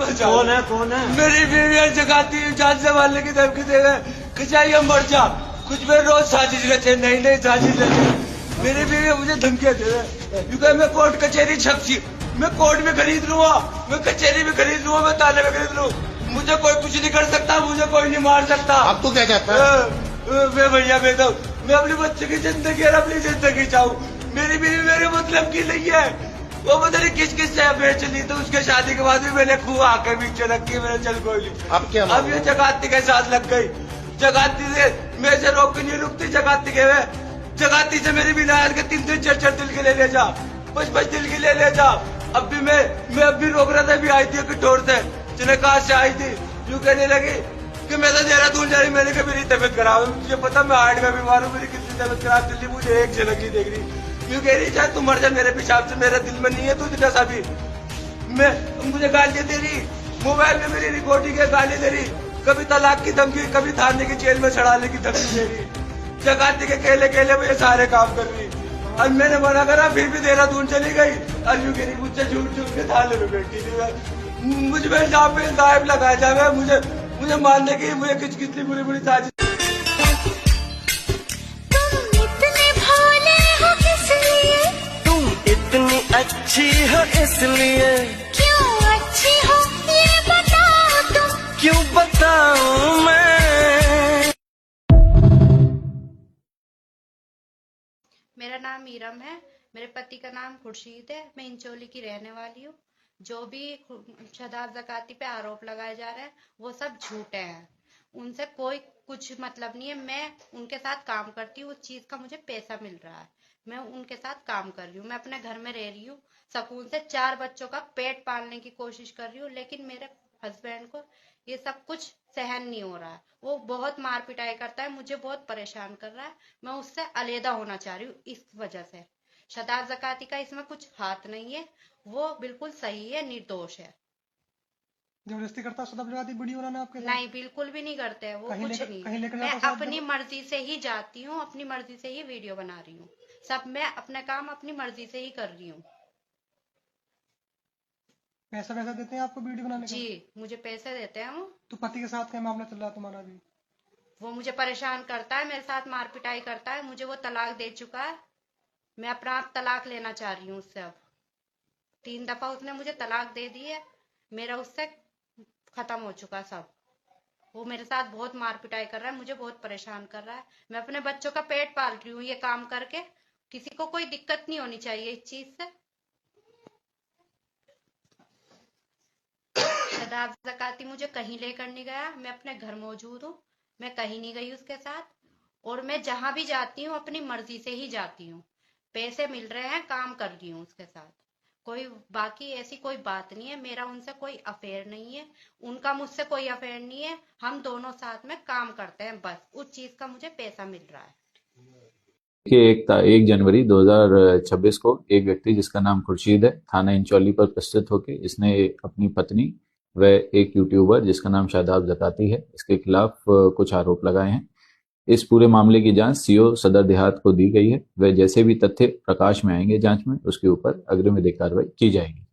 कौन है? मेरी बीवी जगाती जान से मारने की धमकी दे रहे, खिंचाइए मर जा, कुछ भी रोज साजिश रचे, नई साजिश रचे। मेरी बीवी मुझे धमकियां दे रहे, क्योंकि मैं कोर्ट कचहरी छपसी, मैं कोर्ट में खरीद लूंगा, मैं कचहरी में खरीद लूंगा, मैं थाने में खरीद लूँ, मुझे कोई कुछ नहीं कर सकता, मुझे कोई नहीं मार सकता। अब तो क्या कहता है? मैं भैया बेटा, मैं अपने बच्चे की जिंदगी और अपनी जिंदगी चाहूँ। मेरी बीवी मेरे मतलब की नहीं है, वो पता नहीं किस से अफेयर चली, तो उसके शादी के बाद भी मैंने खूब आके पीछे रखी, मैंने चल कोई नहीं। अब क्या? अब ये जगाती के साथ लग गई, जगाती से मेरे से रोक नहीं रुकती, जगाती के वे जगाती से मेरी भी नायर के 3 4 दिल के ले जा, 5 दिल के ले जा। अब भी मैं अब भी रोक रहा था, भी आई थी किटोर से, जिन्हें कहा से आई थी, यूँ कहने लगी कि मैं तो देहरादून जा रही, मैंने कहा मेरी तबीयत खराब है, मुझे पता मैं हार्ट का बीमार हूँ, मेरी कितनी तबीयत खराब चल रही, मुझे एक झलक ही देख रही, यूँ कह रही चाहे तू मर जा मेरे पेशाब से, मेरे दिल में नहीं है तू इतना सा भी। मैं मुझे गालियां दे रही, मोबाइल में मेरी रिकॉर्डिंग है, गाली दे रही, कभी तलाक की धमकी, कभी थाने की जेल में चढ़ाने की धमकी दे रही, जगाती के केले मुझे सारे काम कर रही। और मैंने मना करा, फिर भी देहरादून चली गई, और यूँ कह रही मुझसे झूठ के थाने में बैठी थी। मुझ में जहाँ पे दायब लगाया जाएगा, मुझे मारने की, मुझे कितनी बुरी साजिश। अच्छी हो इसलिए, क्यों अच्छी हो ये बताओ तुम, क्यों बताऊं मैं। मेरा नाम मीरम है, मेरे पति का नाम खुर्शीद है, मैं इंचोली की रहने वाली हूँ। जो भी शादाब ज़काती पे आरोप लगाए जा रहे हैं वो सब झूठे हैं, उनसे कोई कुछ मतलब नहीं है। मैं उनके साथ काम करती हूँ, उस चीज का मुझे पैसा मिल रहा है, मैं उनके साथ काम कर रही हूँ, मैं अपने घर में रह रही हूँ सुकून से, 4 बच्चों का पेट पालने की कोशिश कर रही हूँ, लेकिन मेरे हस्बैंड को ये सब कुछ सहन नहीं हो रहा है। वो बहुत मार पिटाई करता है, मुझे बहुत परेशान कर रहा है, मैं उससे अलहदा होना चाह रही हूँ। इस वजह से शादाब ज़काती का इसमें कुछ हाथ नहीं है, वो बिल्कुल सही है, निर्दोष है। जबरदस्ती करता शादाब ज़काती वीडियो बनाना आपके साथ? नहीं, बिल्कुल भी नहीं करते हैं वो, कुछ नहीं। मैं अपनी मर्जी से ही जाती हूँ, अपनी मर्जी से ही वीडियो बना रही हूँ, सब मैं अपने काम अपनी मर्जी से ही कर रही हूँ। पैसा देते हैं आपको वीडियो बनाने का? जी, मुझे पैसे देते हैं वो। तो पति के साथ क्या मामला चल रहा है तुम्हारा भी? वो मुझे परेशान करता है, मेरे साथ मार पिटाई करता है, मुझे वो तलाक दे चुका है, मैं अपना आप तलाक लेना चाह रही हूँ उससे। अब 3 दफा उसने मुझे तलाक दे दी है, मेरा उससे खत्म हो चुका सब। वो मेरे साथ बहुत मार पिटाई कर रहा है, मुझे बहुत परेशान कर रहा है। मैं अपने बच्चों का पेट पाल रही हूँ ये काम करके, किसी को कोई दिक्कत नहीं होनी चाहिए इस चीज से। शादाब ज़काती मुझे कहीं लेकर नहीं गया, मैं अपने घर मौजूद हूँ, मैं कहीं नहीं गई उसके साथ, और मैं जहां भी जाती हूँ अपनी मर्जी से ही जाती हूँ। पैसे मिल रहे हैं, काम कर रही हूँ उसके साथ, कोई बाकी ऐसी कोई बात नहीं है। मेरा उनसे कोई अफेयर नहीं है, उनका मुझसे कोई अफेयर नहीं है, हम दोनों साथ में काम करते हैं, बस उस चीज का मुझे पैसा मिल रहा है। कि 1 जनवरी 2026 को एक व्यक्ति जिसका नाम खुर्शीद है, थाना इंचौली पर प्रस्तुत होकर इसने अपनी पत्नी व एक यूट्यूबर जिसका नाम शादाब ज़काती है, इसके खिलाफ कुछ आरोप लगाए हैं। इस पूरे मामले की जांच सीओ सदर देहात को दी गई है। वह जैसे भी तथ्य प्रकाश में आएंगे जांच में, उसके ऊपर अग्रिम विधिक कार्रवाई की जाएगी।